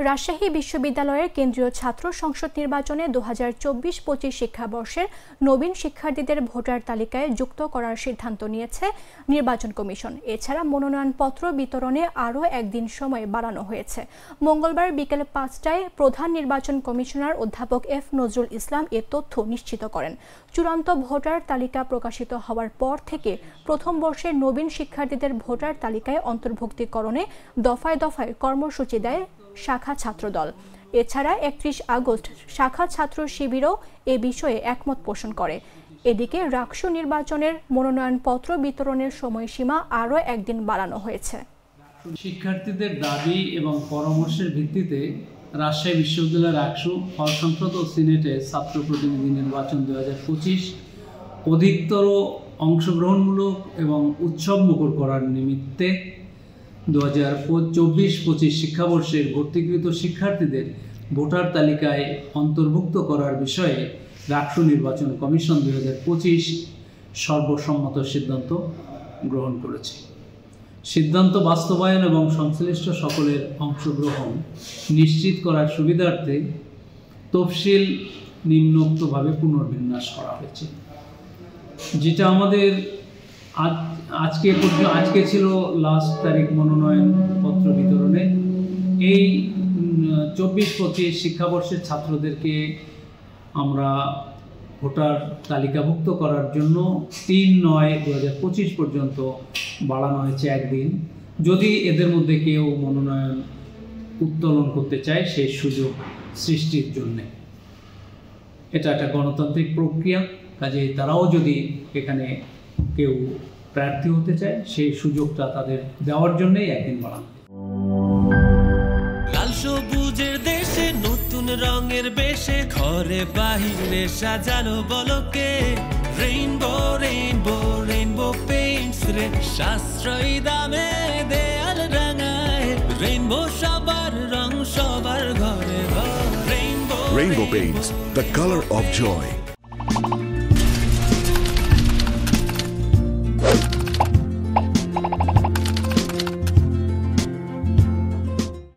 রাজশাহী বিশ্ববিদ্যালয়ের কেন্দ্রীয় ছাত্র সংসদ নির্বাচনে 2024-25 শিক্ষাবর্ষের নবীন শিক্ষার্থীদের ভোটার তালিকায় যুক্ত করার সিদ্ধান্ত নিয়েছে নির্বাচন কমিশন। এছাড়া মনোনয়নপত্র বিতরণে আরও একদিন সময় বাড়ানো হয়েছে। মঙ্গলবার বিকেল 5টায় প্রধান নির্বাচন কমিশনার অধ্যাপক এফ নজরুল ইসলাম এ তথ্য নিশ্চিত করেন। চূড়ান্ত ভোটার তালিকা প্রকাশিত হওয়ার পর থেকে প্রথম বর্ষের নবীন শিক্ষার্থীদের ভোটার তালিকায় অন্তর্ভুক্তিকরণে দফায় দফায় কর্মসূচি দেয় শাখা ছাত্রদল। এছাড়া 31 আগস্ট শাখা ছাত্র শিবিরও এ বিষয়ে একমত পোষণ করে। এদিকে রাকসু নির্বাচনের মনোনয়নপত্র বিতরণের সময়সীমা আরও একদিন বাড়ানো হয়েছে। শিক্ষার্থীদের দাবি এবং পরামর্শের ভিত্তিতে রাজশাহী বিশ্ববিদ্যালয়ের রাকসু হল সংসদ ও সিনেটে ছাত্র প্রতিনিধি নির্বাচন 2025 অধিকতর অংশগ্রহণমূলক এবং উৎসবমুখর করার নিমিত্তে 2024-25 শিক্ষাবর্ষের ভর্তিকৃত শিক্ষার্থীদের ভোটার তালিকায় অন্তর্ভুক্ত করার বিষয়ে রাকসু নির্বাচন কমিশন 2025 সর্বসম্মত সিদ্ধান্ত গ্রহণ করেছে। সিদ্ধান্ত বাস্তবায়ন এবং সংশ্লিষ্ট সকলের অংশগ্রহণ নিশ্চিত করার সুবিধার্থে তফসিল নিম্নোক্তভাবে পুনর্বিন্যাস করা হয়েছে। যেটা আমাদের আজকে ছিল লাস্ট তারিখ মনোনয়নপত্র বিতরণে। এই 24-25 শিক্ষাবর্ষের ছাত্রদেরকে আমরা ভোটার তালিকাভুক্ত করার জন্য 3/9/2025 পর্যন্ত বাড়ানো হয়েছে একদিন। যদি এদের মধ্যে কেউ মনোনয়ন উত্তোলন করতে চায় সেই সুযোগ সৃষ্টির জন্যে। এটা একটা গণতান্ত্রিক প্রক্রিয়া, কাজে তারাও যদি এখানে কেউ প্রার্থী হতে চায় সেই সুযোগটা তাদের দেওয়ার জন্যই একদিন বাড়ানো। লাল সবুজের দেশে নতুন রঙের বেশে ঘরে বাহিরে সাজানো বলকে রেইনবো রেইনবো রেইনবো পেইন্টস রে সাশ্রয়ী দামে দেয়াল রাঙায় রেইনবো সবার রং সবার ঘরে ঘরে rainbow Rainbow Paints, the color of joy.